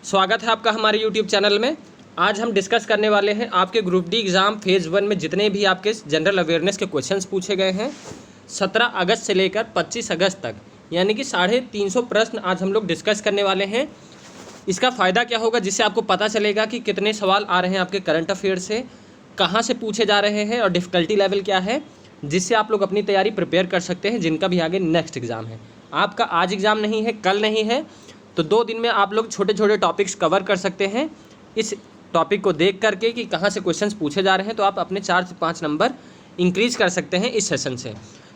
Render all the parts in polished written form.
स्वागत है आपका हमारे YouTube चैनल में। आज हम डिस्कस करने वाले हैं आपके ग्रुप डी एग्ज़ाम फेज़ 1 में जितने भी आपके जनरल अवेयरनेस के क्वेश्चंस पूछे गए हैं 17 अगस्त से लेकर 25 अगस्त तक, यानी कि 350 प्रश्न आज हम लोग डिस्कस करने वाले हैं। इसका फ़ायदा क्या होगा, जिससे आपको पता चलेगा कि कितने सवाल आ रहे हैं आपके करंट अफेयर से, कहाँ से पूछे जा रहे हैं और डिफ़िकल्टी लेवल क्या है, जिससे आप लोग अपनी तैयारी प्रिपेयर कर सकते हैं जिनका भी आगे नेक्स्ट एग्ज़ाम है। आपका आज एग्ज़ाम नहीं है, कल नहीं है, तो 2 दिन में आप लोग छोटे छोटे टॉपिक्स कवर कर सकते हैं इस टॉपिक को देख करके कि कहाँ से क्वेश्चंस पूछे जा रहे हैं। तो आप अपने 4 से 5 नंबर इंक्रीज़ कर सकते हैं इस सेशन से।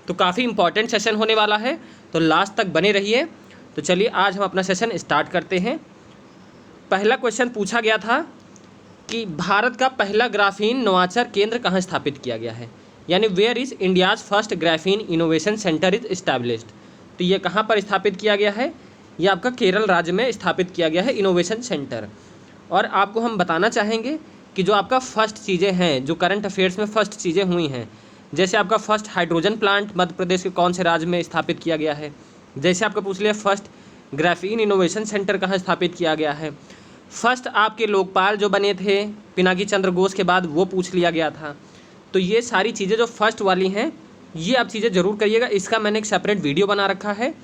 तो काफ़ी इंपॉर्टेंट सेशन होने वाला है, तो लास्ट तक बने रहिए। तो चलिए आज हम अपना सेशन स्टार्ट करते हैं। पहला क्वेश्चन पूछा गया था कि भारत का पहला ग्राफीन नवाचार केंद्र कहाँ स्थापित किया गया है, यानी where is India's first graphene innovation centre is established. तो ये कहाँ पर स्थापित किया गया है, ये आपका केरल राज्य में स्थापित किया गया है इनोवेशन सेंटर। और आपको हम बताना चाहेंगे कि जो आपका फर्स्ट चीज़ें हैं, जो करंट अफेयर्स में फर्स्ट चीज़ें हुई हैं, जैसे आपका first hydrogen plant Madhya Pradesh के कौन से राज्य में स्थापित किया गया है, जैसे आपका पूछ लिया फर्स्ट ग्राफीन इनोवेशन सेंटर कहाँ स्थापित किया गया है, फर्स्ट आपके लोकपाल जो बने थे पिनाकी चंद्र घोष के बाद वो पूछ लिया गया था। तो ये सारी चीज़ें जो फर्स्ट वाली हैं, ये आप चीज़ें ज़रूर करिएगा। इसका मैंने एक सेपरेट वीडियो बना रखा है,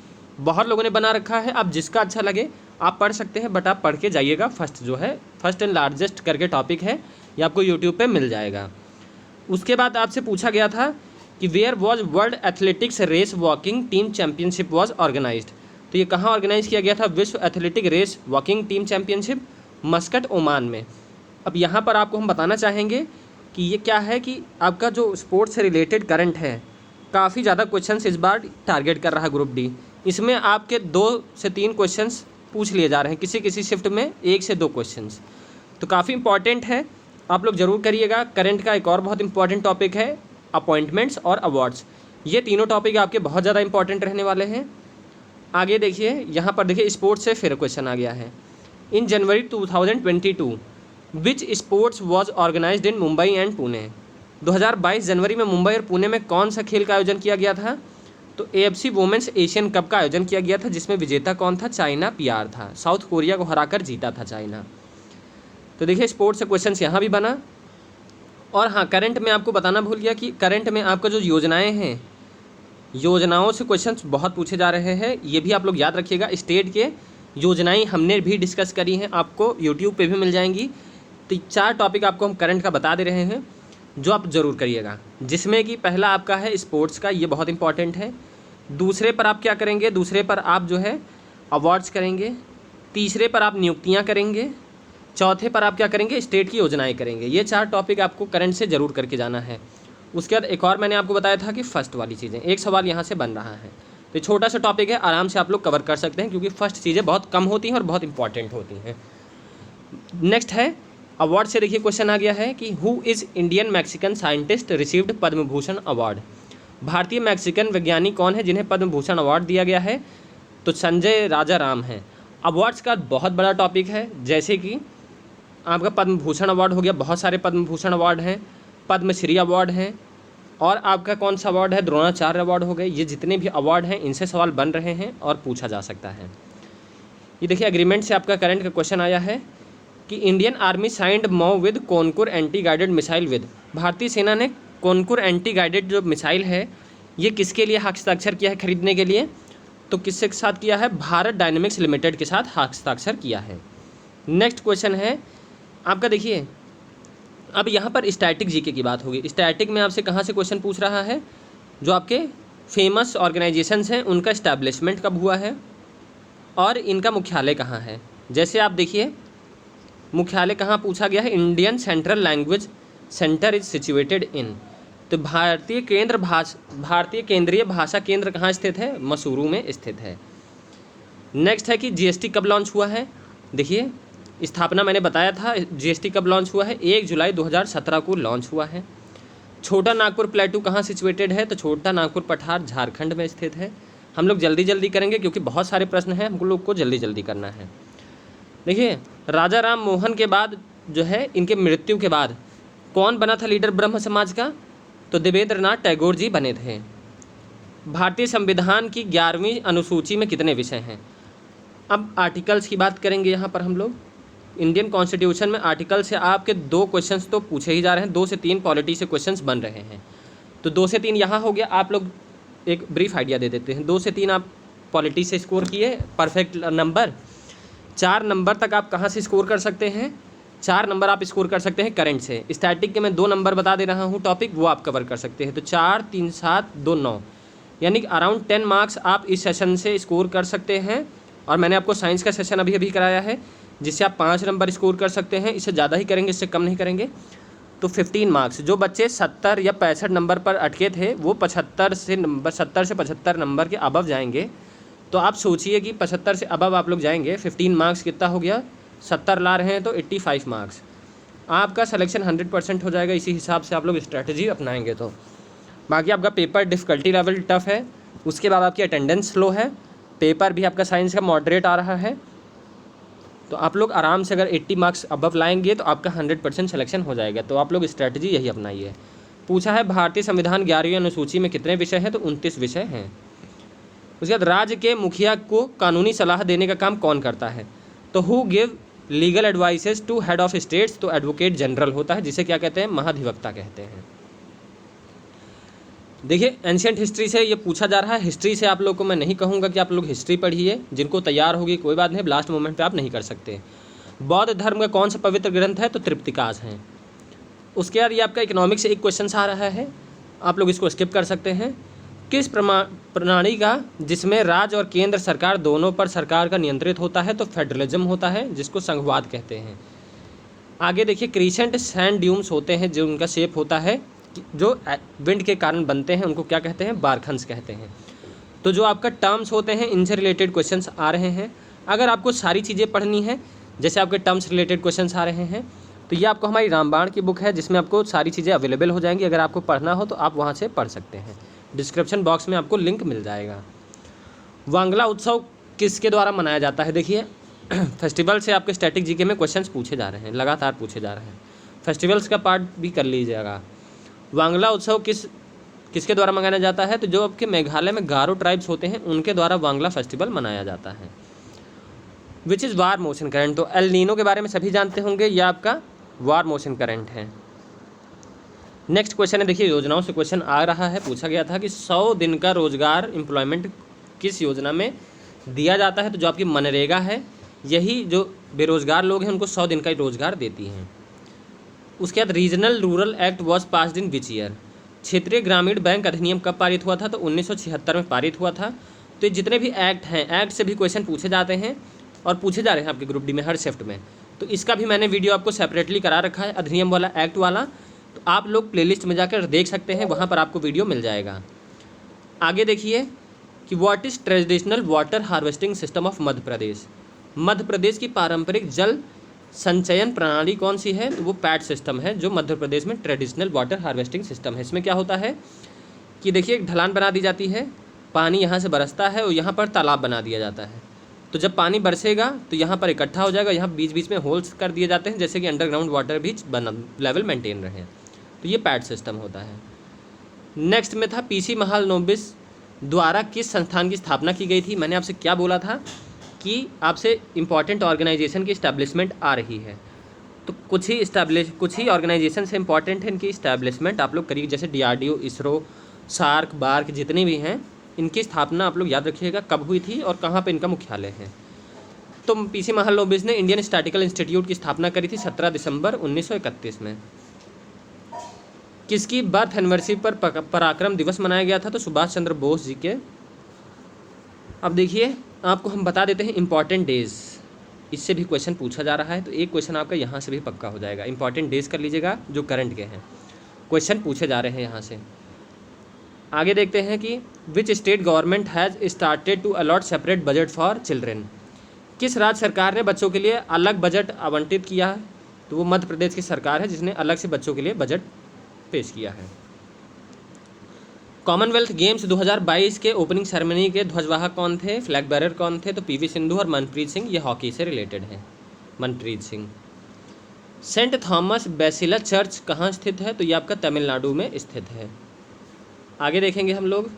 बहुत लोगों ने बना रखा है, आप जिसका अच्छा लगे आप पढ़ सकते हैं, बट आप पढ़ के जाइएगा। फर्स्ट जो है फर्स्ट एंड लार्जेस्ट करके टॉपिक है, ये आपको यूट्यूब पे मिल जाएगा। उसके बाद आपसे पूछा गया था कि where was world athletics race walking team championship was organised. तो ये कहाँ ऑर्गेनाइज किया गया था, विश्व athletic race walking team championship Muscat Oman में। अब यहाँ पर आपको हम बताना चाहेंगे कि ये क्या है कि आपका जो स्पोर्ट्स से रिलेटेड करंट है, काफ़ी ज़्यादा क्वेश्चंस इस बार टारगेट कर रहा है ग्रुप डी। इसमें आपके 2 से 3 क्वेश्चंस पूछ लिए जा रहे हैं, किसी किसी शिफ्ट में 1 से 2 क्वेश्चंस, तो काफ़ी इंपॉर्टेंट है, आप लोग ज़रूर करिएगा। करंट का एक और बहुत इंपॉर्टेंट टॉपिक है अपॉइंटमेंट्स और अवार्ड्स। ये तीनों टॉपिक आपके बहुत ज़्यादा इंपॉर्टेंट रहने वाले हैं। आगे देखिए, यहाँ पर देखिए स्पोर्ट्स से फिर क्वेश्चन आ गया है। In January 2022 which sports was organised in Mumbai and Pune. 2022 जनवरी में मुंबई और पुणे में कौन सा खेल का आयोजन किया गया था, तो AFC वुमेंस एशियन कप का आयोजन किया गया था, जिसमें विजेता कौन था, चाइना PR था, साउथ कोरिया को हराकर जीता था चाइना। तो देखिए स्पोर्ट्स से क्वेश्चन यहाँ भी बना। और हाँ, करंट में आपको बताना भूल गया कि करंट में आपका जो योजनाएं हैं, योजनाओं से क्वेश्चंस बहुत पूछे जा रहे हैं, ये भी आप लोग याद रखिएगा। स्टेट के योजनाएं हमने भी डिस्कस करी हैं, आपको यूट्यूब पे भी मिल जाएंगी। तो 4 टॉपिक आपको हम करंट का बता दे रहे हैं, जो आप ज़रूर करिएगा, जिसमें कि पहला आपका है स्पोर्ट्स का, ये बहुत इंपॉर्टेंट है। दूसरे पर आप क्या करेंगे, दूसरे पर आप जो है अवार्ड्स करेंगे। तीसरे पर आप नियुक्तियां करेंगे। चौथे पर आप क्या करेंगे, स्टेट की योजनाएं करेंगे। ये 4 टॉपिक आपको करंट से ज़रूर करके जाना है। उसके बाद एक और मैंने आपको बताया था कि फर्स्ट वाली चीज़ें, एक सवाल यहाँ से बन रहा है, तो छोटा सा टॉपिक है, आराम से आप लोग कवर कर सकते हैं, क्योंकि फर्स्ट चीज़ें बहुत कम होती हैं और बहुत इंपॉर्टेंट होती हैं। नेक्स्ट है अवार्ड से। देखिए क्वेश्चन आ गया है कि who is Indian Mexican scientist received Padma Bhushan award. भारतीय मैक्सिकन वैज्ञानिक कौन है जिन्हें पद्म भूषण अवार्ड दिया गया है, तो संजय राजाराम हैं। अवार्ड्स का बहुत बड़ा टॉपिक है, जैसे कि आपका पद्म भूषण अवार्ड हो गया, बहुत सारे पद्म भूषण अवार्ड हैं, पद्मश्री अवार्ड हैं, और आपका कौन सा अवार्ड है, द्रोणाचार्य अवार्ड हो गए। ये जितने भी अवार्ड हैं इनसे सवाल बन रहे हैं और पूछा जा सकता है। ये देखिए एग्रीमेंट से आपका करंट का क्वेश्चन आया है कि इंडियन आर्मी साइंड मॉ with Konkurs anti guided missile with. भारतीय सेना ने कोनकुर एंटी गाइडेड जो मिसाइल है, ये किसके लिए हस्ताक्षर किया है खरीदने के लिए, तो किसके साथ किया है, भारत डायनेमिक्स लिमिटेड के साथ हस्ताक्षर किया है। नेक्स्ट क्वेश्चन है आपका, देखिए अब यहाँ पर स्टैटिक जीके की बात होगी। स्टैटिक में आपसे कहाँ से क्वेश्चन पूछ रहा है, जो आपके फेमस ऑर्गेनाइजेशंस हैं उनका इस्टेब्लिशमेंट कब हुआ है और इनका मुख्यालय कहाँ है। जैसे आप देखिए मुख्यालय कहाँ पूछा गया है, Indian central language centre is situated in. तो भारतीय केंद्रीय भाषा केंद्र कहाँ स्थित है, मसूरू में स्थित है। नेक्स्ट है कि GST कब लॉन्च हुआ है। देखिए स्थापना मैंने बताया था, GST कब लॉन्च हुआ है, 1 जुलाई 2017 को लॉन्च हुआ है। छोटा नागपुर प्लेटू कहाँ सिचुएटेड है, तो छोटा नागपुर पठार झारखंड में स्थित है। हम लोग जल्दी जल्दी करेंगे क्योंकि बहुत सारे प्रश्न हैं, हम लोग को जल्दी जल्दी करना है। देखिए राजा राम मोहन के बाद जो है, इनके मृत्यु के बाद कौन बना था लीडर ब्रह्म समाज का, तो देवेंद्रनाथ टैगोर जी बने थे। भारतीय संविधान की 11वीं अनुसूची में कितने विषय हैं। अब आर्टिकल्स की बात करेंगे यहाँ पर हम लोग। इंडियन कॉन्स्टिट्यूशन में आर्टिकल से आपके 2 क्वेश्चंस तो पूछे ही जा रहे हैं, 2 से 3 पॉलिटी से क्वेश्चंस बन रहे हैं। तो 2 से 3 यहाँ हो गया। आप लोग एक ब्रीफ आइडिया दे देते हैं। 2 से 3 आप पॉलिटी से स्कोर किए, परफेक्ट नंबर। 4 नंबर तक आप कहाँ से स्कोर कर सकते हैं? 4 नंबर आप स्कोर कर सकते हैं करंट से। स्टैटिक के मैं 2 नंबर बता दे रहा हूँ टॉपिक, वो आप कवर कर सकते हैं। तो 4, 3, 7, 2, 9, यानी कि अराउंड 10 मार्क्स आप इस सेशन से स्कोर कर सकते हैं। और मैंने आपको साइंस का सेशन अभी अभी कराया है, जिससे आप 5 नंबर स्कोर कर सकते हैं। इससे ज़्यादा ही करेंगे, इससे कम नहीं करेंगे। तो 15 मार्क्स। जो बच्चे 70 या 65 नंबर पर अटके थे, वो 70 से 75 नंबर के अबव जाएंगे। तो आप सोचिए कि 75 से अबव आप लोग जाएंगे, 15 मार्क्स कितना हो गया? 70 ला रहे हैं तो 85 मार्क्स। आपका सिलेक्शन 100% हो जाएगा इसी हिसाब से आप लोग स्ट्रैटेजी अपनाएंगे तो। बाकी आपका पेपर डिफ़िकल्टी लेवल टफ है, उसके बाद आपकी अटेंडेंस लो है, पेपर भी आपका साइंस का मॉडरेट आ रहा है। तो आप लोग आराम से अगर 80 मार्क्स अबव लाएंगे तो आपका 100% सिलेक्शन हो जाएगा। तो आप लोग स्ट्रैटेजी यही अपनाइए। पूछा है भारतीय संविधान 11वीं अनुसूची में कितने विषय हैं? तो 29 विषय हैं। उसके बाद राज्य के मुखिया को कानूनी सलाह देने का काम कौन करता है? तो who give legal advices to head of states? तो एडवोकेट जनरल होता है, जिसे क्या कहते हैं? महाधिवक्ता कहते हैं। देखिए, एंशियंट हिस्ट्री से ये पूछा जा रहा है। हिस्ट्री से आप लोग को मैं नहीं कहूँगा कि आप लोग हिस्ट्री पढ़िए, जिनको तैयार होगी कोई बात नहीं, लास्ट मोमेंट पे आप नहीं कर सकते। बौद्ध धर्म का कौन सा पवित्र ग्रंथ है? तो त्रिपिटकास है। उसके बाद ये आपका इकोनॉमिक्स से एक क्वेश्चन आ रहा है, आप लोग इसको स्किप कर सकते हैं। किस प्रणाली का जिसमें राज्य और केंद्र सरकार दोनों पर सरकार का नियंत्रित होता है? तो फेडरलिज्म होता है, जिसको संघवाद कहते हैं। आगे देखिए, क्रीसेंट सैंड ड्यून्स होते हैं, जो उनका शेप होता है, जो विंड के कारण बनते हैं, उनको क्या कहते हैं? बारखंस कहते हैं। तो जो आपका टर्म्स होते हैं, इनसे रिलेटेड क्वेश्चंस आ रहे हैं। अगर आपको सारी चीज़ें पढ़नी है, जैसे आपके टर्म्स रिलेटेड क्वेश्चंस आ रहे हैं, तो ये आपको हमारी रामबाण की बुक है, जिसमें आपको सारी चीज़ें अवेलेबल हो जाएंगी। अगर आपको पढ़ना हो तो आप वहाँ से पढ़ सकते हैं, डिस्क्रिप्शन बॉक्स में आपको लिंक मिल जाएगा। वांगला उत्सव किसके द्वारा मनाया जाता है? देखिए, फेस्टिवल से आपके स्टैटिक जीके में क्वेश्चंस पूछे जा रहे हैं, लगातार पूछे जा रहे हैं। फेस्टिवल्स का पार्ट भी कर लीजिएगा। वांगला उत्सव किसके द्वारा मनाया जाता है? तो जो आपके मेघालय में गारो ट्राइब्स होते हैं, उनके द्वारा वांगला फेस्टिवल मनाया जाता है। Which is war motion current? तो एल नीनो के बारे में सभी जानते होंगे, यह आपका वार मोशन करंट है। नेक्स्ट क्वेश्चन है, देखिए योजनाओं से क्वेश्चन आ रहा है। पूछा गया था कि 100 दिन का रोजगार एम्प्लॉयमेंट किस योजना में दिया जाता है? तो जो आपकी मनरेगा है, यही जो बेरोजगार लोग हैं उनको 100 दिन का रोजगार देती हैं। उसके बाद regional rural act was passed in which year? क्षेत्रीय ग्रामीण बैंक अधिनियम कब पारित हुआ था? तो 1976 में पारित हुआ था। तो ये जितने भी एक्ट हैं, एक्ट से भी क्वेश्चन पूछे जाते हैं और पूछे जा रहे हैं आपके ग्रुप डी में हर शिफ्ट में। तो इसका भी मैंने वीडियो आपको सेपरेटली करा रखा है, अधिनियम वाला, एक्ट वाला। तो आप लोग प्लेलिस्ट में जाकर देख सकते हैं, वहाँ पर आपको वीडियो मिल जाएगा। आगे देखिए कि what is traditional water harvesting system of Madhya Pradesh? Madhya Pradesh की पारंपरिक जल संचयन प्रणाली कौन सी है? तो वो पैट सिस्टम है, जो मध्य प्रदेश में ट्रेडिशनल वाटर हार्वेस्टिंग सिस्टम है। इसमें क्या होता है कि देखिए, एक ढलान बना दी जाती है, पानी यहाँ से बरसता है और यहाँ पर तालाब बना दिया जाता है। तो जब पानी बरसेगा तो यहाँ पर इकट्ठा हो जाएगा, यहाँ बीच बीच में होल्स कर दिए जाते हैं, जैसे कि अंडरग्राउंड वाटर भी लेवल मेंटेन रहे। तो ये पैट सिस्टम होता है। नेक्स्ट में था पीसी महालनोबिस द्वारा किस संस्थान की स्थापना की गई थी? मैंने आपसे क्या बोला था कि आपसे इम्पॉर्टेंट ऑर्गेनाइजेशन की इस्टेब्लिशमेंट आ रही है। तो कुछ ही ऑर्गेनाइजेशन से इम्पॉर्टेंट है, इनकी इस्टेब्लिशमेंट आप लोग करिए, जैसे DRDO, इसरो, सार्क, बार्क, जितने भी हैं, इनकी स्थापना आप लोग याद रखिएगा कब हुई थी और कहाँ पे इनका मुख्यालय है। तो पीसी महालनोबिस ने इंडियन स्टैटिकल इंस्टीट्यूट की स्थापना करी थी 17 दिसंबर 1931 में। किसकी बर्थ एनिवर्सरी पर पराक्रम दिवस मनाया गया था? तो सुभाष चंद्र बोस जी के। अब देखिए, आपको हम बता देते हैं इंपॉर्टेंट डेज, इससे भी क्वेश्चन पूछा जा रहा है। तो एक क्वेश्चन आपका यहाँ से भी पक्का हो जाएगा। इंपॉर्टेंट डेज कर लीजिएगा, जो करंट के हैं, क्वेश्चन पूछे जा रहे हैं यहाँ से। आगे देखते हैं कि which state government has started to allot separate budget for children? किस राज्य सरकार ने बच्चों के लिए अलग बजट आवंटित किया है? तो वो मध्य प्रदेश की सरकार है, जिसने अलग से बच्चों के लिए बजट पेश किया है। कॉमनवेल्थ गेम्स 2022 के ओपनिंग सेरेमनी के ध्वजवाहक कौन थे? फ्लैग बेरर कौन थे? तो PV सिंधु और मनप्रीत सिंह, ये हॉकी से रिलेटेड हैं, Manpreet Singh. Saint Thomas basilica church कहाँ स्थित है? तो ये आपका तमिलनाडु में स्थित है। आगे देखेंगे हम लोग,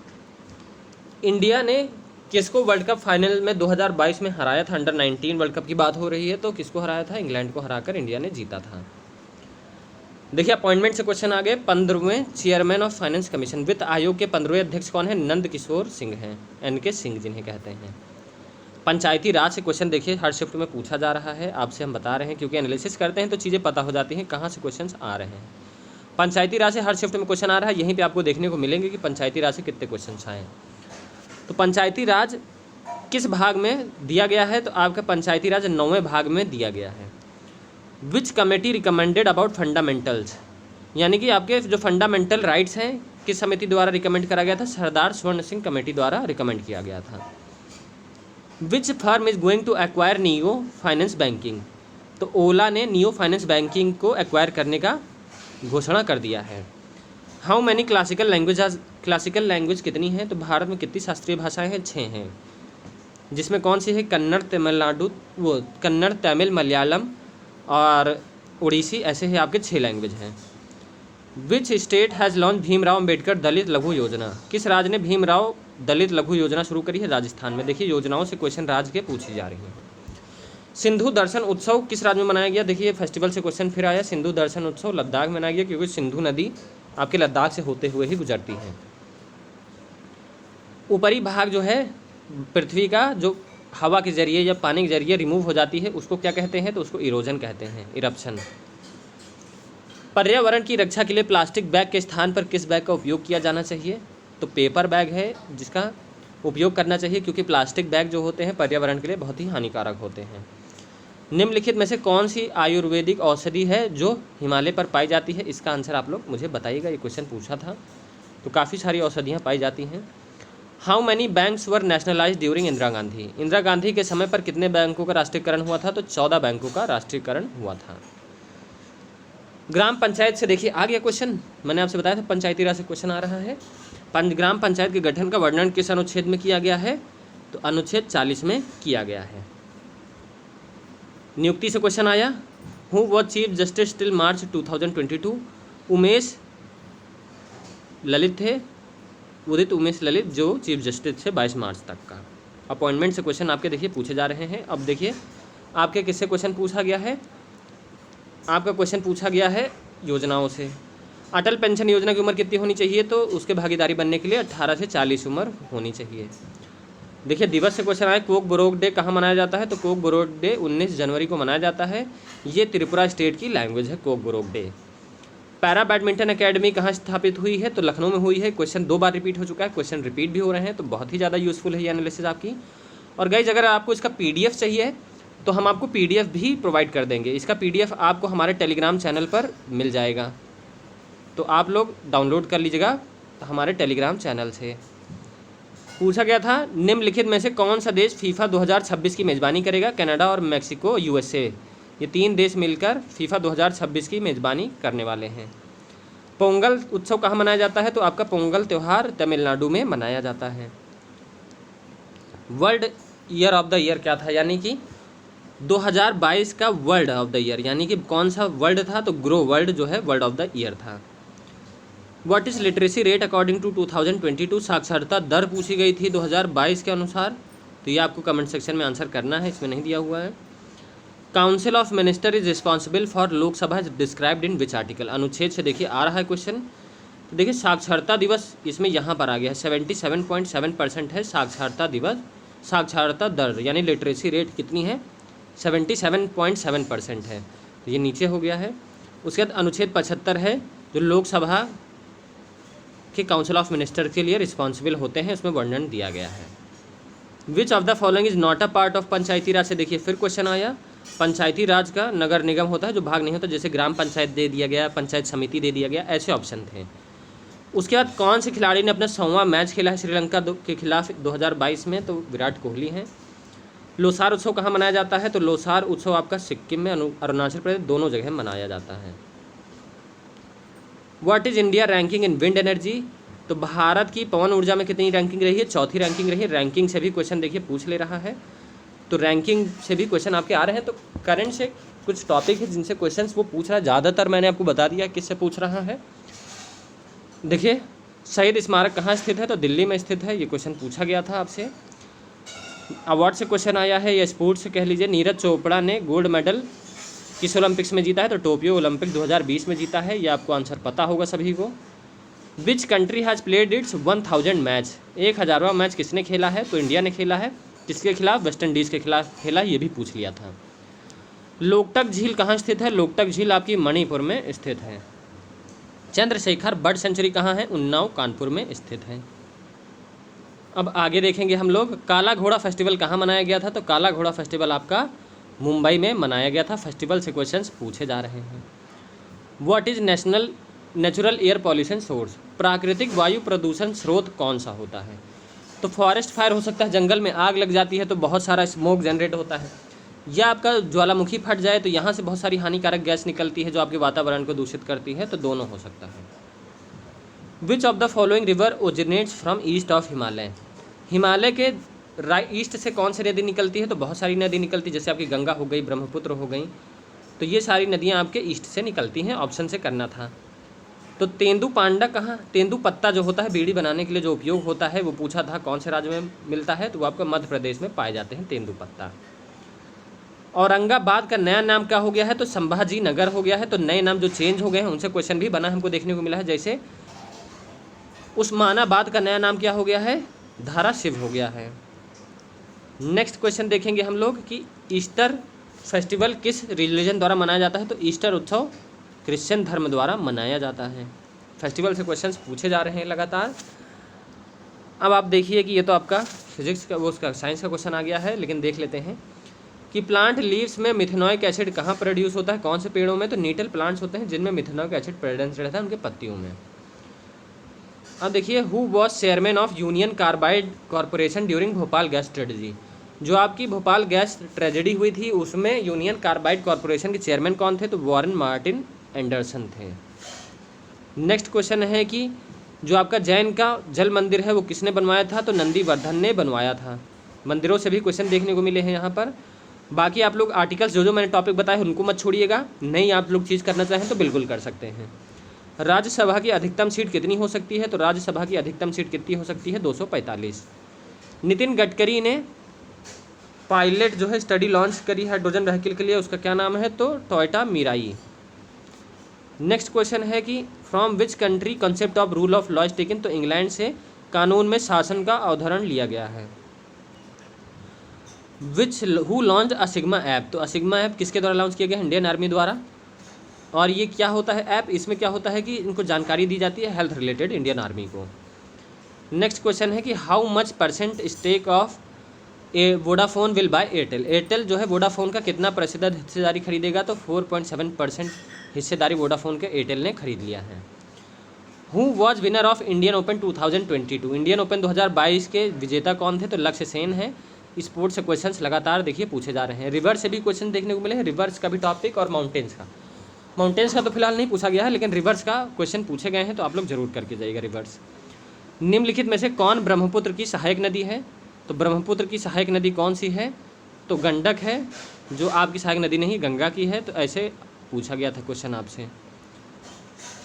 इंडिया ने किसको वर्ल्ड कप फाइनल में 2022 में हराया था? अंडर 19 वर्ल्ड कप की बात हो रही है, तो किसको हराया था? इंग्लैंड को हराकर इंडिया ने जीता था। देखिए अपॉइंटमेंट से क्वेश्चन आ गए। 15वें चेयरमैन ऑफ फाइनेंस कमीशन, वित्त आयोग के 15वें अध्यक्ष कौन है? नंद किशोर सिंह हैं, NK सिंह जिन्हें कहते हैं। पंचायती राज से क्वेश्चन देखिए हर शिफ्ट में पूछा जा रहा है, आपसे हम बता रहे हैं क्योंकि एनालिसिस करते हैं तो चीज़ें पता हो जाती हैं कहाँ से क्वेश्चन आ रहे हैं। पंचायती राज से हर शिफ्ट में क्वेश्चन आ रहा है, यहीं पे आपको देखने को मिलेंगे कि पंचायती राज से कितने क्वेश्चन आए। तो पंचायती राज किस भाग में दिया गया है? तो आपका पंचायती राज 9वें भाग में दिया गया है। विच कमेटी रिकमेंडेड अबाउट फंडामेंटल्स, यानी कि आपके जो फंडामेंटल राइट्स हैं किस समिति द्वारा रिकमेंड करा गया था? सरदार स्वर्ण सिंह कमेटी द्वारा रिकमेंड किया गया था। Which firm is going to acquire Neo Finance Banking, तो ओला ने नियो फाइनेंस बैंकिंग को एक्वायर करने का घोषणा कर दिया है। हाउ मैनी क्लासिकल लैंग्वेज कितनी है? तो भारत में कितनी शास्त्रीय भाषाएं हैं? 6 हैं, जिसमें कौन सी है? कन्नड़, तमिल, मलयालम और उड़ीसी, ऐसे ही आपके 6 लैंग्वेज हैं। Which state has launch Bhimrao Ambedkar Dalit Laghu Yojana, किस राज्य ने भीमराव दलित लघु योजना शुरू करी है? राजस्थान में। देखिए योजनाओं से क्वेश्चन राज्य के पूछी जा रही हैं। सिंधु दर्शन उत्सव किस राज्य में मनाया गया? देखिए फेस्टिवल से क्वेश्चन फिर आया। सिंधु दर्शन उत्सव लद्दाख में मनाया गया, क्योंकि सिंधु नदी आपके लद्दाख से होते हुए ही गुजरती है। ऊपरी भाग जो है पृथ्वी का, जो हवा के जरिए या पानी के जरिए रिमूव हो जाती है, उसको क्या कहते हैं? तो उसको इरोजन कहते हैं, इरप्शन। पर्यावरण की रक्षा के लिए प्लास्टिक बैग के स्थान पर किस बैग का उपयोग किया जाना चाहिए? तो पेपर बैग है जिसका उपयोग करना चाहिए, क्योंकि प्लास्टिक बैग जो होते हैं पर्यावरण के लिए बहुत ही हानिकारक होते हैं। निम्नलिखित में से कौन सी आयुर्वेदिक औषधि है जो हिमालय पर पाई जाती है? इसका आंसर आप लोग मुझे बताइएगा, ये क्वेश्चन पूछा था। तो काफ़ी सारी औषधियाँ पाई जाती हैं। How many banks were nationalise during Indira Gandhi, Indira Gandhi के समय पर कितने बैंकों का राष्ट्रीयकरण हुआ था? तो 14 बैंकों का राष्ट्रीयकरण हुआ था। ग्राम पंचायत से देखिए आ गया क्वेश्चन, मैंने आपसे बताया था पंचायती राज से क्वेश्चन आ रहा है। ग्राम पंचायत के गठन का वर्णन किस अनुच्छेद में किया गया है? तो अनुच्छेद 40 में किया गया है। नियुक्ति से क्वेश्चन आया। Who was chief justice till March 2022? Umesh Lalit थे, उदित उमेश ललित, जो चीफ जस्टिस थे 22 मार्च तक का। अपॉइंटमेंट से क्वेश्चन आपके देखिए पूछे जा रहे हैं। अब देखिए आपके किससे क्वेश्चन पूछा गया है? आपका क्वेश्चन पूछा गया है योजनाओं से। अटल पेंशन योजना की उम्र कितनी होनी चाहिए? तो उसके भागीदारी बनने के लिए 18 से 40 उम्र होनी चाहिए। देखिए दिवस से क्वेश्चन आया। कोक बोरोक डे कहाँ मनाया जाता है? तो कोक बोरोक डे 19 जनवरी को मनाया जाता है। ये त्रिपुरा स्टेट की लैंग्वेज है Coke Borok day. Para badminton academy कहाँ स्थापित हुई है? तो लखनऊ में हुई है। क्वेश्चन 2 बार रिपीट हो चुका है, क्वेश्चन रिपीट भी हो रहे हैं, तो बहुत ही ज़्यादा यूजफुल है ये एनालिसिस आपकी। और गाइज अगर आपको इसका PDF चाहिए तो हम आपको PDF भी प्रोवाइड कर देंगे। इसका PDF आपको हमारे टेलीग्राम चैनल पर मिल जाएगा, तो आप लोग डाउनलोड कर लीजिएगा हमारे टेलीग्राम चैनल से। पूछा गया था निम्नलिखित में से कौन सा देश फीफा 2026 की मेज़बानी करेगा? कनाडा और मैक्सिको, USA, ये 3 देश मिलकर फीफा 2026 की मेज़बानी करने वाले हैं। पोंगल उत्सव कहाँ मनाया जाता है? तो आपका पोंगल त्यौहार तमिलनाडु में मनाया जाता है। World year of the year क्या था? यानी कि 2022 का वर्ल्ड ऑफ द ईयर, यानी कि कौन सा वर्ल्ड था? तो ग्रो वर्ल्ड जो है वर्ल्ड ऑफ द ईयर था। What is literacy rate according to 2022? साक्षरता दर पूछी गई थी 2022 के अनुसार, तो ये आपको कमेंट सेक्शन में आंसर करना है, इसमें नहीं दिया हुआ है। Council of minister is responsible for Lok Sabha is described in which article? अनुच्छेद से देखिए आ रहा है क्वेश्चन। तो देखिए साक्षरता दिवस इसमें यहाँ पर आ गया है, 77.7% है साक्षरता दिवस। साक्षरता दर यानी लिटरेसी रेट कितनी है? 77.7% है, तो ये नीचे हो गया है। उसके बाद अनुच्छेद 75 है, जो लोकसभा के काउंसिल ऑफ मिनिस्टर के लिए रिस्पॉन्सिबल होते हैं, उसमें वर्णन दिया गया है। Which of the following is not a part of Panchayati Raj से देखिए फिर क्वेश्चन आया। पंचायती राज का नगर निगम होता है जो भाग नहीं होता, जैसे ग्राम पंचायत दे दिया गया, पंचायत समिति दे दिया गया, ऐसे ऑप्शन थे। उसके बाद कौन से खिलाड़ी ने अपना 100वां मैच खेला है श्रीलंका के खिलाफ 2022 में? तो विराट कोहली हैं। लोसार उत्सव कहाँ मनाया जाता है? तो लोसार उत्सव आपका सिक्किम में, अरुणाचल प्रदेश, दोनों जगह मनाया जाता है। What is India ranking in wind energy? तो भारत की पवन ऊर्जा में कितनी रैंकिंग रही है? 4थी रैंकिंग रही है। रैंकिंग से भी क्वेश्चन देखिए पूछ ले रहा है, तो रैंकिंग से भी क्वेश्चन आपके आ रहे हैं। तो करंट से कुछ टॉपिक है जिनसे क्वेश्चन वो पूछ रहा है, ज़्यादातर मैंने आपको बता दिया किससे पूछ रहा है। देखिए शहीद स्मारक कहाँ स्थित है? तो दिल्ली में स्थित है, ये क्वेश्चन पूछा गया था आपसे। अवार्ड से क्वेश्चन आया है या स्पोर्ट्स से कह लीजिए, नीरज चोपड़ा ने गोल्ड मेडल किस ओलंपिक्स में जीता है? तो टोक्यो ओलंपिक 2020 में जीता है। ये आपको आंसर पता होगा सभी को। Which country has played its 1000 match? 1000वां मैच किसने खेला है? तो इंडिया ने खेला है। किसके खिलाफ? वेस्ट इंडीज़ के खिलाफ खेला, ये भी पूछ लिया था। लोकटक झील कहाँ स्थित है? लोकटक झील आपकी मणिपुर में स्थित है। चंद्रशेखर बर्ड सेंचुरी कहाँ है? उन्नाव कानपुर में स्थित है। अब आगे देखेंगे हम लोग, काला घोड़ा फेस्टिवल कहाँ मनाया गया था? तो काला घोड़ा फेस्टिवल आपका मुंबई में मनाया गया था। फेस्टिवल से क्वेश्चंस पूछे जा रहे हैं। What is natural air pollution source? प्राकृतिक वायु प्रदूषण स्रोत कौन सा होता है? तो फॉरेस्ट फायर हो सकता है, जंगल में आग लग जाती है तो बहुत सारा स्मोक जनरेट होता है, या आपका ज्वालामुखी फट जाए तो यहाँ से बहुत सारी हानिकारक गैस निकलती है जो आपके वातावरण को दूषित करती है, तो दोनों हो सकता है। Which of the following river originates from east of Himalaya? Himalaya के ईस्ट से कौन सी नदी निकलती है? तो बहुत सारी नदी निकलती है, जैसे आपकी गंगा हो गई, ब्रह्मपुत्र हो गई, तो ये सारी नदियाँ आपके ईस्ट से निकलती हैं। ऑप्शन से करना था। तो तेंदू पांडा कहाँ? तेंदू पत्ता जो होता है बीड़ी बनाने के लिए जो उपयोग होता है, वो पूछा था कौन से राज्य में मिलता है? तो वो आपका मध्य प्रदेश में पाए जाते हैं तेंदू पत्ता। औरंगाबाद का नया नाम क्या हो गया है? तो संभाजी नगर हो गया है। तो नए नाम जो चेंज हो गए हैं उनसे क्वेश्चन भी बना हमको देखने को मिला है। जैसे उस्मानाबाद का नया नाम क्या हो गया है? धाराशिव हो गया है। नेक्स्ट क्वेश्चन देखेंगे हम लोग कि ईस्टर फेस्टिवल किस रिलीजन द्वारा मनाया जाता है? तो ईस्टर उत्सव क्रिश्चियन धर्म द्वारा मनाया जाता है। फेस्टिवल से क्वेश्चंस पूछे जा रहे हैं लगातार। अब आप देखिए कि ये तो आपका फिजिक्स का उसका साइंस का क्वेश्चन आ गया है, लेकिन देख लेते हैं कि प्लांट लीव्स में मिथेनॉइक एसिड कहाँ प्रोड्यूस होता है? कौन से पेड़ों में? तो नीटल प्लांट्स होते हैं जिनमें मिथेनॉइक एसिड प्रेजेंट रहता है उनके पत्तियों में। अब देखिए, who was chairman of union carbide corporation during Bhopal gas tragedy? जो आपकी भोपाल गैस ट्रेजेडी हुई थी उसमें यूनियन कार्बाइड कॉरपोरेशन के चेयरमैन कौन थे? तो वॉरेन मार्टिन एंडरसन थे। नेक्स्ट क्वेश्चन है कि जो आपका जैन का जल मंदिर है वो किसने बनवाया था? तो नंदीवर्धन ने बनवाया था। मंदिरों से भी क्वेश्चन देखने को मिले हैं यहाँ पर। बाकी आप लोग आर्टिकल्स जो मैंने टॉपिक बताए उनको मत छोड़िएगा, नहीं आप लोग चीज़ करना चाहें तो बिल्कुल कर सकते हैं। राज्यसभा की अधिकतम सीट कितनी हो सकती है? तो राज्यसभा की अधिकतम सीट कितनी हो सकती है? 245। नितिन गडकरी ने पायलट जो है स्टडी लॉन्च करी हाइड्रोजन व्हीकल के लिए, उसका क्या नाम है? तो टोयोटा मिराई। नेक्स्ट क्वेश्चन है कि from which country concept of rule of law is taken? तो इंग्लैंड से कानून में शासन का अवधारण लिया गया है। Which who launch ASIGMA app? तो असिग्मा ऐप किसके द्वारा लॉन्च किया गया? इंडियन आर्मी द्वारा। और ये क्या होता है ऐप? इसमें क्या होता है कि इनको जानकारी दी जाती है हेल्थ रिलेटेड इंडियन आर्मी को। नेक्स्ट क्वेश्चन है कि how much percent stake of a Vodafone will buy Airtel? Airtel जो है वोडाफोन का कितना प्रतिशत हिस्सेदारी खरीदेगा? तो 4.7% हिस्सेदारी वोडाफोन के एयरटेल ने खरीद लिया है। Who was winner of Indian open 2022? Indian open 2022 के विजेता कौन थे? तो लक्ष्य सेन है। स्पोर्ट्स से क्वेश्चंस लगातार देखिए पूछे जा रहे हैं। रिवर्स से भी क्वेश्चन देखने को मिले हैं, रिवर्स का भी टॉपिक और माउंटेन्स का। माउंटेन्स का तो फिलहाल नहीं पूछा गया है, लेकिन रिवर्स का क्वेश्चन पूछे गए हैं तो आप लोग जरूर करके जाइएगा रिवर्स। निम्नलिखित में से कौन ब्रह्मपुत्र की सहायक नदी है? तो ब्रह्मपुत्र की सहायक नदी कौन सी है? तो गंडक है, जो आपकी सहायक नदी नहीं गंगा की है। तो ऐसे पूछा गया था क्वेश्चन आपसे।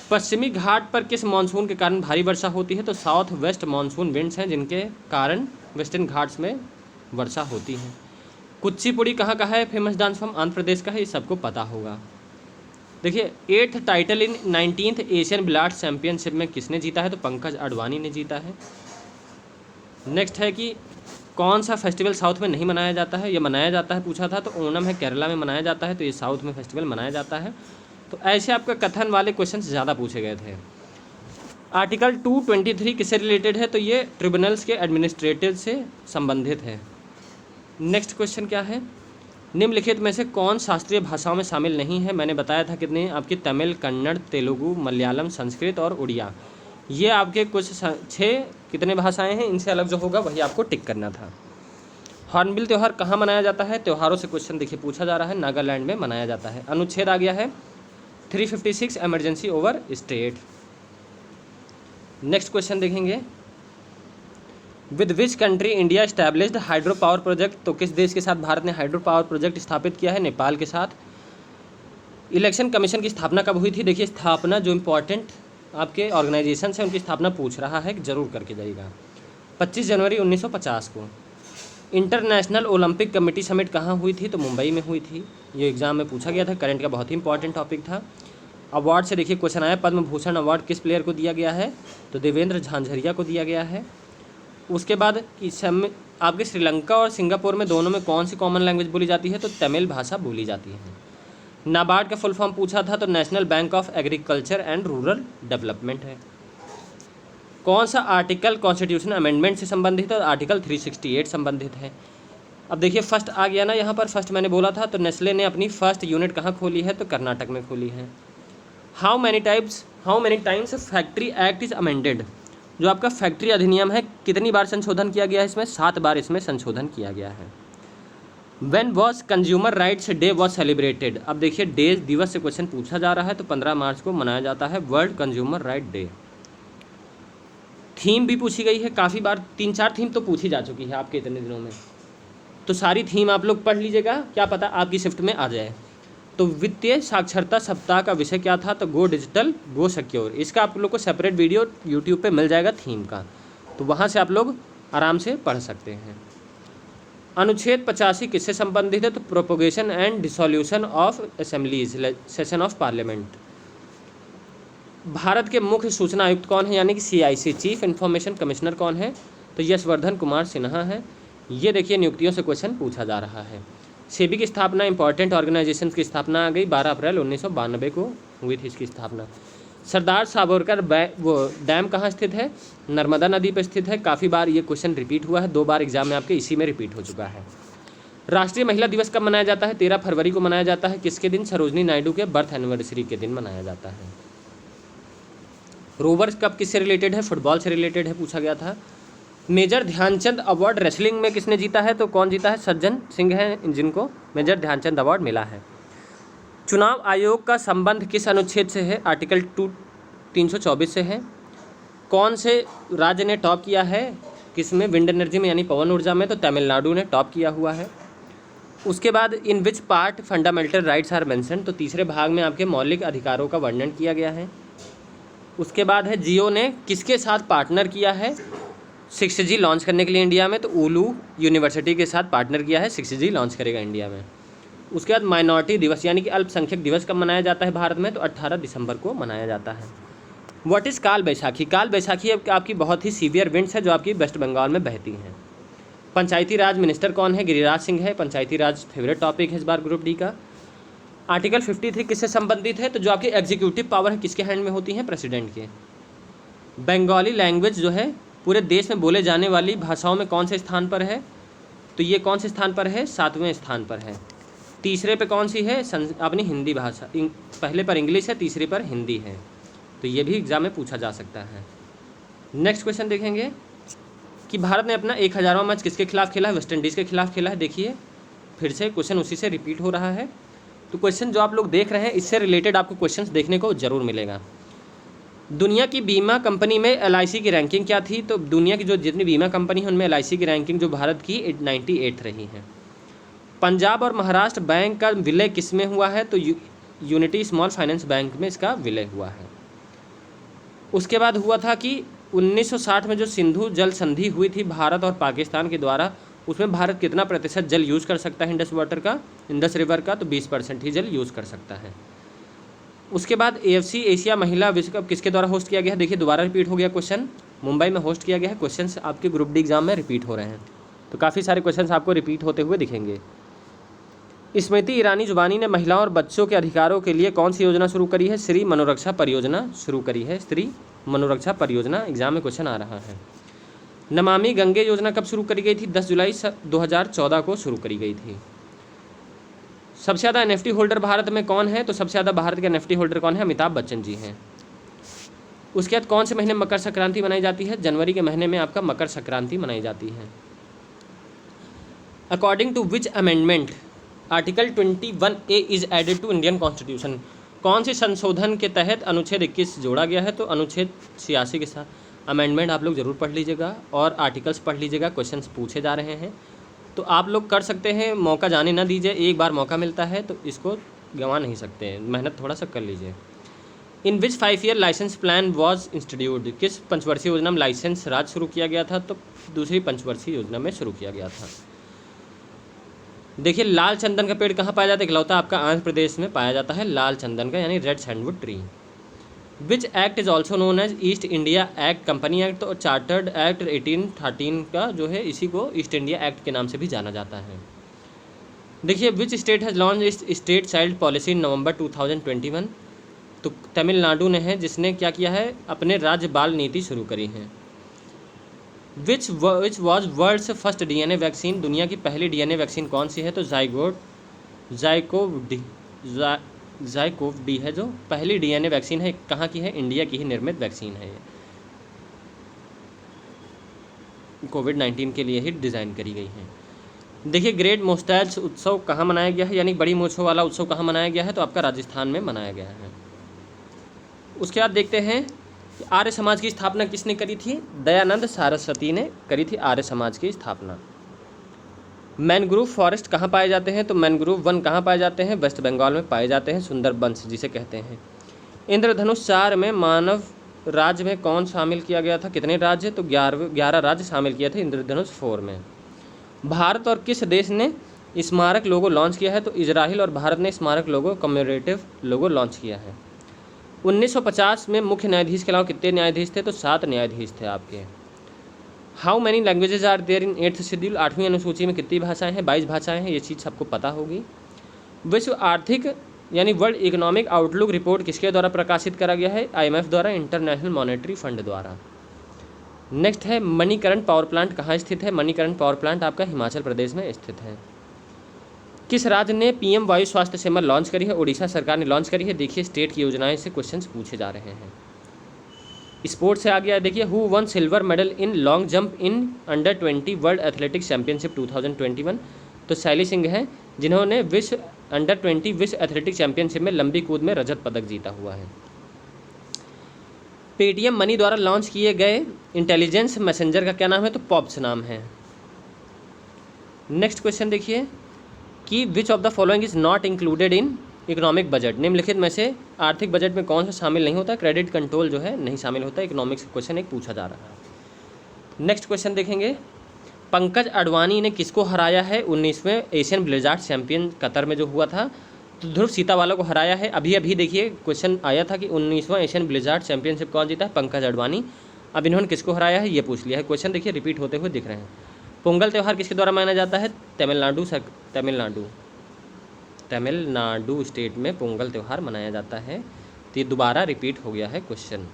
पश्चिमी घाट पर किस मानसून के कारण भारी वर्षा होती है? तो साउथ वेस्ट मानसून विंड्स हैं जिनके कारण वेस्टर्न घाट्स में वर्षा होती है। कुचिपुड़ी कहाँ का है? Famous dance form Andhra Pradesh का है, ये सबको पता होगा। देखिए 8th title in 19th Asian billiards championship में किसने जीता है? तो पंकज अडवाणी ने जीता है। नेक्स्ट है कि कौन सा फेस्टिवल साउथ में नहीं मनाया जाता है? ये मनाया जाता है पूछा था, तो ओणम है केरला में मनाया जाता है, तो ये साउथ में फेस्टिवल मनाया जाता है। तो ऐसे आपका कथन वाले क्वेश्चन ज़्यादा पूछे गए थे। आर्टिकल 223 किससे रिलेटेड है? तो ये ट्रिब्यूनल्स के एडमिनिस्ट्रेटिव से संबंधित है। नेक्स्ट क्वेश्चन क्या है? निम्नलिखित में से कौन शास्त्रीय भाषाओं में शामिल नहीं है? मैंने बताया था कितने आपकी तमिल, कन्नड़, तेलुगु, मलयालम, संस्कृत और उड़िया। ये आपके कुछ 6 कितने भाषाएं हैं, इनसे अलग जो होगा वही आपको टिक करना था। हॉर्नबिल त्यौहार कहाँ मनाया जाता है? त्योहारों से क्वेश्चन देखिए पूछा जा रहा है, नागालैंड में मनाया जाता है। अनुच्छेद आ गया है 356 emergency over state. Next question देखेंगे, with which country India established hydro power project? तो किस देश के साथ भारत ने हाइड्रो पावर प्रोजेक्ट स्थापित किया है? नेपाल के साथ। इलेक्शन कमीशन की स्थापना कब हुई थी? देखिए स्थापना जो इम्पोर्टेंट आपके ऑर्गेनाइजेशन है उनकी स्थापना पूछ रहा है, जरूर करके जाइएगा। 25 जनवरी 1950 को। इंटरनेशनल ओलंपिक कमेटी समिट कहाँ हुई थी? तो मुंबई में हुई थी। ये एग्जाम में पूछा गया था, करंट का बहुत ही इंपॉर्टेंट टॉपिक था। अवार्ड से देखिए क्वेश्चन आया, पद्म भूषण अवार्ड किस प्लेयर को दिया गया है? तो देवेंद्र झांझरिया को दिया गया है। उसके बाद आपके श्रीलंका और सिंगापुर में दोनों में कौन सी कॉमन लैंग्वेज बोली जाती है? तो तमिल भाषा बोली जाती है। नाबार्ड का फुल फॉर्म पूछा था, तो national bank of agriculture and rural development है। कौन सा आर्टिकल कॉन्स्टिट्यूशन अमेंडमेंट से संबंधित है? आर्टिकल 368 संबंधित है। अब देखिए फर्स्ट आ गया ना यहाँ पर, फर्स्ट मैंने बोला था, तो नेस्ले ने अपनी फर्स्ट यूनिट कहाँ खोली है? तो कर्नाटक में खोली है। How many times factory act is amended? जो आपका फैक्ट्री अधिनियम है कितनी बार संशोधन किया गया है? इसमें 7 बार इसमें संशोधन किया गया है। When was consumer rights day was celebrated? अब देखिए डे दिवस से क्वेश्चन पूछा जा रहा है, तो 15 मार्च को मनाया जाता है world consumer right day. Theme भी पूछी गई है काफ़ी बार, 3-4 थीम तो पूछी जा चुकी है आपके इतने दिनों में, तो सारी थीम आप लोग पढ़ लीजिएगा, क्या पता आपकी शिफ्ट में आ जाए। तो वित्तीय साक्षरता सप्ताह का विषय क्या था? तो गो डिजिटल गो सिक्योर। इसका आप लोग को सेपरेट वीडियो यूट्यूब पे मिल जाएगा थीम का, तो वहाँ से आप लोग आराम से पढ़ सकते हैं। अनुच्छेद 85 किससे संबंधित है? तो propagation and dissolution of assemblies session of parliament. Bharat के मुख्य सूचना आयुक्त कौन है? यानी कि CIC चीफ इन्फॉर्मेशन कमिश्नर कौन है? तो यशवर्धन कुमार सिन्हा है। ये देखिए नियुक्तियों से क्वेश्चन पूछा जा रहा है। सेबी की स्थापना, इंपॉर्टेंट ऑर्गेनाइजेशन की स्थापना आ गई, 12 अप्रैल 1992 को हुई थी इसकी स्थापना। सरदार सावरकर वो डैम कहाँ स्थित है? नर्मदा नदी पर स्थित है। काफ़ी बार ये क्वेश्चन रिपीट हुआ है, 2 बार एग्जाम में आपके इसी में रिपीट हो चुका है। राष्ट्रीय महिला दिवस कब मनाया जाता है? 13 फरवरी को मनाया जाता है। किसके दिन? सरोजनी नायडू के बर्थ एनिवर्सरी के दिन मनाया जाता है। रोवर्स कप किससे रिलेटेड है? फुटबॉल से रिलेटेड है, पूछा गया था। मेजर ध्यानचंद अवार्ड रेसलिंग में किसने जीता है? तो कौन जीता है? सज्जन सिंह है जिनको मेजर ध्यानचंद अवार्ड मिला है। चुनाव आयोग का संबंध किस अनुच्छेद से है? आर्टिकल 324 से है। कौन से राज्य ने टॉप किया है? किस में? विंड एनर्जी में यानी पवन ऊर्जा में, तो तमिलनाडु ने टॉप किया हुआ है। उसके बाद in which part fundamental rights are mention? तो तीसरे भाग में आपके मौलिक अधिकारों का वर्णन किया गया है। उसके बाद है जियो ने किसके साथ पार्टनर किया है 6G लॉन्च करने के लिए इंडिया में? तो उलू यूनिवर्सिटी के साथ पार्टनर किया है, 6G लॉन्च करेगा इंडिया में। उसके बाद माइनॉरिटी दिवस यानी कि अल्पसंख्यक दिवस कब मनाया जाता है भारत में? तो 18 दिसंबर को मनाया जाता है। व्हाट इज़ काल बैसाखी? काल बैसाखी आपकी बहुत ही सीवियर विंड्स है जो आपकी वेस्ट बंगाल में बहती हैं। पंचायती राज मिनिस्टर कौन है? गिरिराज सिंह है। पंचायती राज फेवरेट टॉपिक है इस बार ग्रुप डी का। आर्टिकल 53 किससे संबंधित है? तो जो आपकी एग्जीक्यूटिव पावर है किसके हैंड में होती है? प्रेसिडेंट के। बंगाली लैंग्वेज जो है पूरे देश में बोले जाने वाली भाषाओं में कौन से स्थान पर है? तो ये कौन से स्थान पर है? 7वें स्थान पर है। तीसरे पे कौन सी है? अपनी हिंदी भाषा। पहले पर इंग्लिश है, तीसरे पर हिंदी है। तो ये भी एग्जाम में पूछा जा सकता है। नेक्स्ट क्वेश्चन देखेंगे कि भारत ने अपना 1000वां मैच किसके खिलाफ खेला है? वेस्ट इंडीज़ के खिलाफ खेला है। देखिए फिर से क्वेश्चन उसी से रिपीट हो रहा है, तो क्वेश्चन जो आप लोग देख रहे हैं इससे रिलेटेड आपको क्वेश्चंस देखने को ज़रूर मिलेगा। दुनिया की बीमा कंपनी में LIC की रैंकिंग क्या थी? तो दुनिया की जो जितनी बीमा कंपनी है उनमें LIC की रैंकिंग जो भारत की 98 रही है। पंजाब और महाराष्ट्र बैंक का विलय किस में हुआ है? तो यूनिटी स्मॉल फाइनेंस बैंक में इसका विलय हुआ है। उसके बाद हुआ था कि 1960 में जो सिंधु जल संधि हुई थी भारत और पाकिस्तान के द्वारा, उसमें भारत कितना प्रतिशत जल यूज़ कर सकता है इंडस रिवर का? तो 20% ही जल यूज़ कर सकता है। उसके बाद AFC एशिया महिला विश्व कप किसके द्वारा होस्ट किया गया है? देखिए दोबारा रिपीट हो गया क्वेश्चन, मुंबई में होस्ट किया गया है। क्वेश्चंस आपके ग्रुप डी एग्जाम में रिपीट हो रहे हैं, तो काफ़ी सारे क्वेश्चंस आपको रिपीट होते हुए दिखेंगे। स्मृति ईरानी जुबानी ने महिलाओं और बच्चों के अधिकारों के लिए कौन सी योजना शुरू करी है? श्री मनोरक्षा परियोजना शुरू करी है। श्री मनोरक्षा परियोजना एग्जाम में क्वेश्चन आ रहा है। नमामि गंगे योजना कब शुरू करी गई थी? 10 जुलाई 2014 को शुरू करी गई थी। सबसे ज़्यादा NFT होल्डर भारत में कौन है? तो सबसे ज़्यादा भारत के NFT होल्डर कौन है? अमिताभ बच्चन जी हैं। उसके बाद कौन से महीने में मकर संक्रांति मनाई जाती है? जनवरी के महीने में आपका मकर संक्रांति मनाई जाती है। According to which amendment article 21A is added to Indian constitution? कौन से संशोधन के तहत अनुच्छेद 21 जोड़ा गया है? तो अनुच्छेद 86 के साथ। अमेंडमेंट आप लोग ज़रूर पढ़ लीजिएगा और आर्टिकल्स पढ़ लीजिएगा, क्वेश्चंस पूछे जा रहे हैं तो आप लोग कर सकते हैं। मौका जाने ना दीजिए, एक बार मौका मिलता है तो इसको गंवा नहीं सकते हैं, मेहनत थोड़ा सा कर लीजिए। In which 5 year licence plan was institute? किस पंचवर्षीय योजना में लाइसेंस राज शुरू किया गया था? तो दूसरी पंचवर्षीय योजना में शुरू किया गया था। देखिए लाल चंदन का पेड़ कहाँ पाया जाता है, इकलौता आपका आंध्र प्रदेश में पाया जाता है लाल चंदन का, यानी red sandwood tree. Which act is also known as East India act company act, तो चार्टर्ड एक्ट 1813 का जो है इसी को ईस्ट इंडिया एक्ट के नाम से भी जाना जाता है। देखिए विच स्टेट हैज़ लॉन्च इस स्टेट चाइल्ड पॉलिसी इन नवंबर 2021, तो तमिलनाडु ने है जिसने क्या किया है, अपने राज्य बाल नीति शुरू करी है। Which was world's first DNA vaccine, दुनिया की पहली डीएनए वैक्सीन कौन सी है, तो जाइकोव डी है जो पहली डीएनए वैक्सीन है, कहाँ की है, इंडिया की ही निर्मित वैक्सीन है, ये कोविड-19 के लिए ही डिज़ाइन करी गई है। देखिए ग्रेट मुस्टैच उत्सव कहाँ मनाया गया है, यानी बड़ी मूंछों वाला उत्सव कहाँ मनाया गया है, तो आपका राजस्थान में मनाया गया है। उसके बाद देखते हैं कि आर्य समाज की स्थापना किसने करी थी, दयानंद सरस्वती ने करी थी आर्य समाज की स्थापना। मैनग्रोव फॉरेस्ट कहाँ पाए जाते हैं, तो मैनग्रोव वन कहाँ पाए जाते हैं, वेस्ट बंगाल में पाए जाते हैं, सुंदरबंस जिसे कहते हैं। इंद्रधनुष 4 में मानव राज्य में कौन शामिल किया गया था, कितने राज्य, तो 11 राज्य शामिल किए थे इंद्रधनुष 4 में। भारत और किस देश ने स्मारक लोगो लॉन्च किया है, तो इजराइल और भारत ने स्मारक लोगो कम्मेमोरेटिव लोगो लॉन्च किया है। 1950 में मुख्य न्यायाधीश के अलावा कितने न्यायाधीश थे, तो 7 न्यायाधीश थे आपके। How many languages are there in 8th schedule, 8वीं अनुसूची में कितनी भाषाएं हैं, 22 भाषाएं हैं, ये चीज़ सबको पता होगी। विश्व आर्थिक यानी वर्ल्ड इकोनॉमिक आउटलुक रिपोर्ट किसके द्वारा प्रकाशित करा गया है, IMF द्वारा, इंटरनेशनल मॉनेटरी फंड द्वारा। नेक्स्ट है मणिकरण पावर प्लांट कहाँ स्थित है, मणिकरण पावर प्लांट आपका हिमाचल प्रदेश में स्थित है। किस राज्य ने PM वायु स्वास्थ्य सेवा लॉन्च करी है, उड़ीसा सरकार ने लॉन्च करी है। देखिए स्टेट की योजनाएं से क्वेश्चंस पूछे जा रहे हैं। स्पोर्ट्स से आ गया, देखिए who won silver medal in long jump in under twenty world athletics championship 2021, तो शैली सिंह है जिन्होंने विश्व अंडर-20 विश्व एथलेटिक्स चैंपियनशिप में लंबी कूद में रजत पदक जीता हुआ है। पेटीएम मनी द्वारा लॉन्च किए गए इंटेलिजेंस मैसेंजर का क्या नाम है, तो पॉप्स नाम है। नेक्स्ट क्वेश्चन देखिए कि विच of the following is not included in economic budget, निम्नलिखित में से आर्थिक बजट में कौन सा शामिल नहीं होता, क्रेडिट कंट्रोल जो है नहीं शामिल होता। इकोनॉमिक्स क्वेश्चन एक पूछा जा रहा है। नेक्स्ट क्वेश्चन देखेंगे, पंकज अडवाणी ने किसको हराया है 19वें एशियन ब्लिजार्ड चैंपियन कतर में जो हुआ था, तो ध्रुव सीतावाला को हराया है। अभी अभी देखिए क्वेश्चन आया था कि 19वां एशियन ब्लिजार्ड चैंपियनशिप कौन जीता है, पंकज अडवाणी। अब इन्होंने किसको हराया है ये पूछ लिया है। क्वेश्चन देखिए रिपीट होते हुए दिख रहे हैं। पोंगल त्यौहार किसके द्वारा मनाया जाता है, तमिलनाडु स्टेट में पोंगल त्यौहार मनाया जाता है। तो ये दोबारा रिपीट हो गया है क्वेश्चन,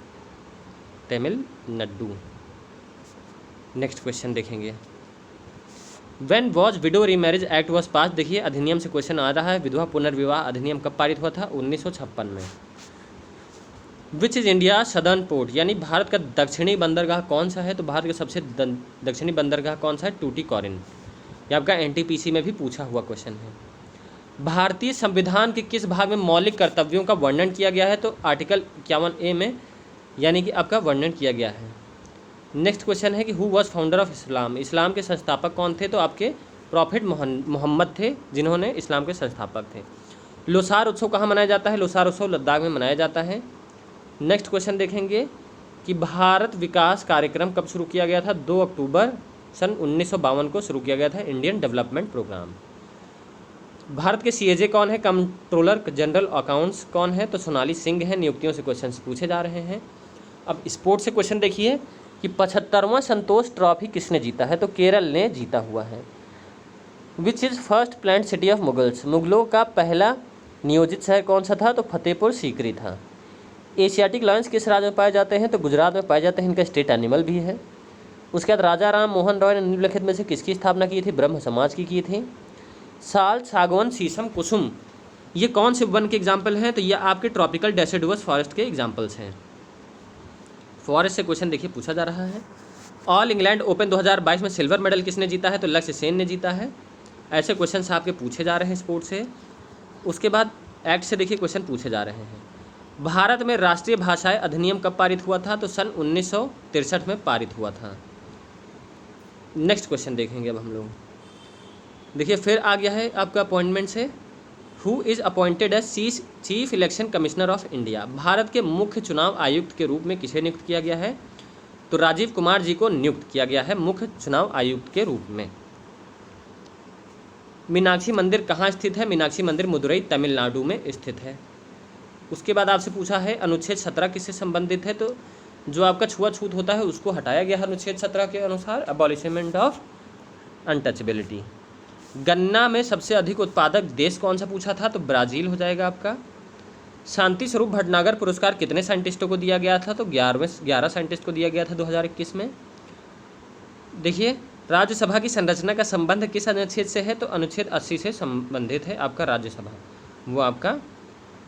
तमिलनाडु। नेक्स्ट क्वेश्चन देखेंगे, when was window remarriage act was pass, देखिए अधिनियम से क्वेश्चन आ रहा है। विधवा पुनर्विवाह अधिनियम कब पारित हुआ था, 1956 में। Which is India southern port, यानी भारत का दक्षिणी बंदरगाह कौन सा है, तो भारत का सबसे दक्षिणी बंदरगाह कौन सा है, टूटीकोरिन। ये आपका NTPC में भी पूछा हुआ क्वेश्चन है। भारतीय संविधान के किस भाग में मौलिक कर्तव्यों का वर्णन किया गया है, तो आर्टिकल 51A में, यानी कि आपका वर्णन किया गया है। नेक्स्ट क्वेश्चन है कि who was founder of Islam, इस्लाम के संस्थापक कौन थे, तो आपके प्रॉफिट मोहम्मद थे जिन्होंने इस्लाम के संस्थापक थे। लोसार उत्सव कहाँ मनाया जाता है, लोसार उत्सव लद्दाख में मनाया जाता है। नेक्स्ट क्वेश्चन देखेंगे कि भारत विकास कार्यक्रम कब शुरू किया गया था, 2 अक्टूबर सन 1952 को शुरू किया गया था, इंडियन डेवलपमेंट प्रोग्राम। भारत के CAG कौन है, कंट्रोलर जनरल अकाउंट्स कौन है, तो सोनाली सिंह है। नियुक्तियों से क्वेश्चन पूछे जा रहे हैं। अब स्पोर्ट्स से क्वेश्चन देखिए कि 75वां संतोष ट्रॉफी किसने जीता है, तो केरल ने जीता हुआ है। Which is first planned city of Mughals, मुगलों का पहला नियोजित शहर कौन सा था, तो फतेहपुर सीकरी था। एशियाटिक लायंस किस राज्य में पाए जाते हैं, तो गुजरात में पाए जाते हैं, इनका स्टेट एनिमल भी है। उसके बाद राजा राम मोहन रॉय ने निम्नलिखित में से किसकी स्थापना की थी, ब्रह्म समाज की थी। साल, सागवन, शीशम, कुसुम, ये कौन से वन के एग्जाम्पल हैं, तो ये आपके ट्रॉपिकल डेसिडुअस फॉरेस्ट के एग्जाम्पल्स हैं। फॉरेस्ट से क्वेश्चन देखिए पूछा जा रहा है। ऑल इंग्लैंड ओपन 2022 में सिल्वर मेडल किसने जीता है, तो लक्ष्य सेन ने जीता है। ऐसे क्वेश्चन आपके पूछे जा रहे हैं स्पोर्ट्स से। उसके बाद एक्ट से देखिए क्वेश्चन पूछे जा रहे हैं। भारत में राष्ट्रीय भाषाएं अधिनियम कब पारित हुआ था, तो सन 1963 में पारित हुआ था। नेक्स्ट क्वेश्चन देखेंगे अब हम लोग। देखिए फिर आ गया है आपका अपॉइंटमेंट से, who is appointed as chief election commissioner of India, Bharat के मुख्य चुनाव आयुक्त के रूप में किसे नियुक्त किया गया है, तो राजीव कुमार जी को नियुक्त किया गया है मुख्य चुनाव आयुक्त के रूप में। मीनाक्षी मंदिर कहाँ स्थित है? मीनाक्षी मंदिर मदुरई तमिलनाडु में स्थित है। उसके बाद आपसे पूछा है अनुच्छेद 17 किससे संबंधित है? तो जो आपका छुआछूत होता है उसको हटाया गया है अनुच्छेद 17 के अनुसार, अबॉलिशमेंट ऑफ अनटचेबिलिटी। गन्ना में सबसे अधिक उत्पादक देश कौन सा पूछा था? तो ब्राज़ील हो जाएगा आपका। शांति स्वरूप भटनागर पुरस्कार कितने साइंटिस्टों को दिया गया था? तो 11 साइंटिस्ट को दिया गया था 2021 में। देखिए, राज्यसभा की संरचना का संबंध किस अनुच्छेद से है? तो अनुच्छेद 80 से संबंधित है आपका राज्यसभा। वो आपका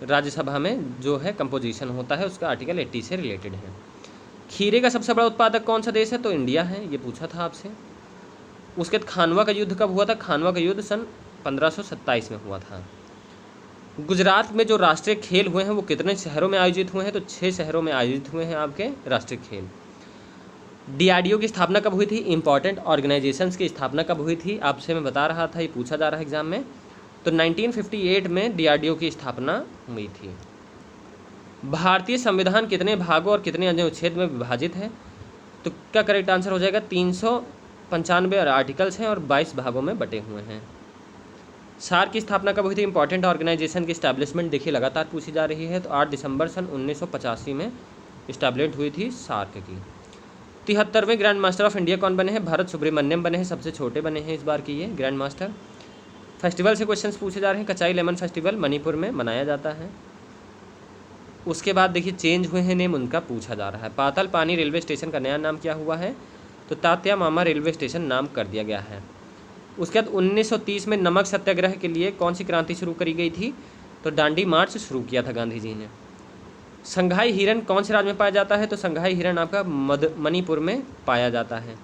राज्यसभा में जो है कंपोजिशन होता है उसका आर्टिकल 80 से रिलेटेड है। खीरे का सबसे बड़ा उत्पादक कौन सा देश है? तो इंडिया है, ये पूछा था आपसे। उसके बाद खानवा का युद्ध कब हुआ था? खानवा का युद्ध सन 1527 में हुआ था। गुजरात में जो राष्ट्रीय खेल हुए हैं वो कितने शहरों में आयोजित हुए हैं? तो 6 शहरों में आयोजित हुए हैं आपके राष्ट्रीय खेल। DRDO की स्थापना कब हुई थी? इंपॉर्टेंट ऑर्गेनाइजेशंस की स्थापना कब हुई थी? आपसे मैं बता रहा था, ये पूछा जा रहा है एग्जाम में। तो 1958 में DRDO की स्थापना हुई थी। भारतीय संविधान कितने भागों और कितने अनुच्छेद में विभाजित है? तो क्या करेक्ट आंसर हो जाएगा? 395 आर्टिकल्स हैं और 22 भागों में बटे हुए हैं। सार्क की स्थापना कब हुई थी? इंपॉर्टेंट ऑर्गेनाइजेशन की इस्टेब्लिशमेंट देखिए लगातार पूछी जा रही है। तो 8 दिसंबर सन 1985 में इस्टेब्लिश हुई थी सार्क की। 73वें ग्रैंड मास्टर ऑफ इंडिया कौन बने हैं? भरत सुब्रमण्यम बने हैं, सबसे छोटे बने हैं इस बार की ये ग्रैंड मास्टर। फेस्टिवल से क्वेश्चंस पूछे जा रहे हैं। कचाई लेमन फेस्टिवल मणिपुर में मनाया जाता है। उसके बाद देखिए चेंज हुए हैं नेम, उनका पूछा जा रहा है। पाताल पानी रेलवे स्टेशन का नया नाम क्या हुआ है? तो तात्या मामा रेलवे स्टेशन नाम कर दिया गया है। उसके बाद 1930 में नमक सत्याग्रह के लिए कौन सी क्रांति शुरू करी गई थी? तो दांडी मार्च शुरू किया था गांधी जी ने। संघाई हिरन कौन से राज्य में पाया जाता है? तो संघाई हिरन आपका मणिपुर में पाया जाता है।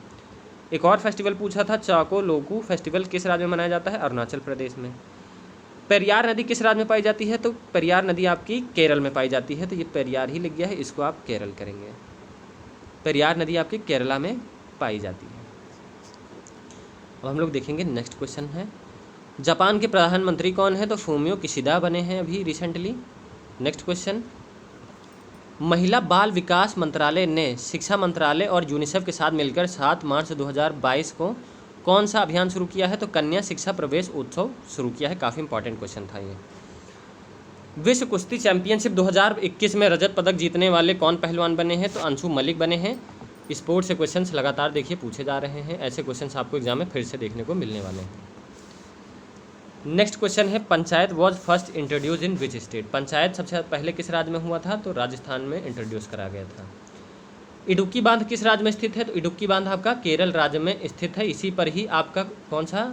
एक और फेस्टिवल पूछा था, चाको लोकू फेस्टिवल किस राज्य में मनाया जाता है? अरुणाचल प्रदेश में। पेरियार नदी किस राज्य में पाई जाती है? तो पेरियार नदी आपकी केरल में पाई जाती है। तो ये पेरियार ही लिख गया है, इसको आप केरल करेंगे। पेरियार नदी आपकी केरला में पाई जाती है। अब हम लोग देखेंगे नेक्स्ट क्वेश्चन है, जापान के प्रधानमंत्री कौन है? तो फूमियो किशिदा बने हैं अभी रिसेंटली। नेक्स्ट क्वेश्चन, महिला बाल विकास मंत्रालय ने शिक्षा मंत्रालय और यूनिसेफ के साथ मिलकर 7 मार्च 2022 को कौन सा अभियान शुरू किया है? तो कन्या शिक्षा प्रवेश उत्सव शुरू किया है। काफ़ी इंपॉर्टेंट क्वेश्चन था ये। विश्व कुश्ती चैंपियनशिप 2021 में रजत पदक जीतने वाले कौन पहलवान बने हैं? तो अंशु मलिक बने हैं। स्पोर्ट्स से क्वेश्चंस लगातार देखिए पूछे जा रहे हैं, ऐसे क्वेश्चंस आपको एग्जाम में फिर से देखने को मिलने वाले हैं। नेक्स्ट क्वेश्चन है, panchayat was first introduce in which state? Panchayat सबसे पहले किस राज्य में हुआ था? तो राजस्थान में इंट्रोड्यूस करा गया था। इडुक्की बांध किस राज्य में स्थित है? तो इडुक्की बांध आपका केरल राज्य में स्थित है। इसी पर ही आपका कौन सा,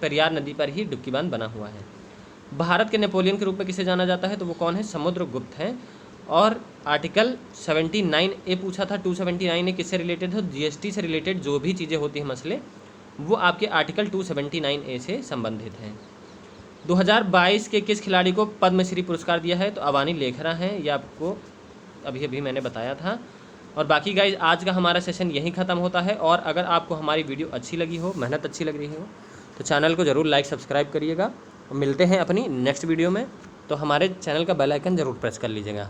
पेरियार नदी पर ही इडुक्की बांध बना हुआ है। भारत के नेपोलियन के रूप में किसे जाना जाता है? तो वो कौन है? समुद्रगुप्त हैं। और आर्टिकल 79A पूछा था, 279A किससे रिलेटेड है? GST से रिलेटेड जो भी चीज़ें होती हैं मसले, वो आपके आर्टिकल 279A से संबंधित हैं। 2022 के किस खिलाड़ी को पद्मश्री पुरस्कार दिया है? तो अवानी लेखरा हैं, ये आपको अभी मैंने बताया था। और बाकी गाइज आज का हमारा सेशन यहीं ख़त्म होता है। और अगर आपको हमारी वीडियो अच्छी लगी हो, मेहनत अच्छी लग रही हो, तो चैनल को ज़रूर लाइक सब्सक्राइब करिएगा। मिलते हैं अपनी नेक्स्ट वीडियो में, तो हमारे चैनल का बेल आइकन ज़रूर प्रेस कर लीजिएगा।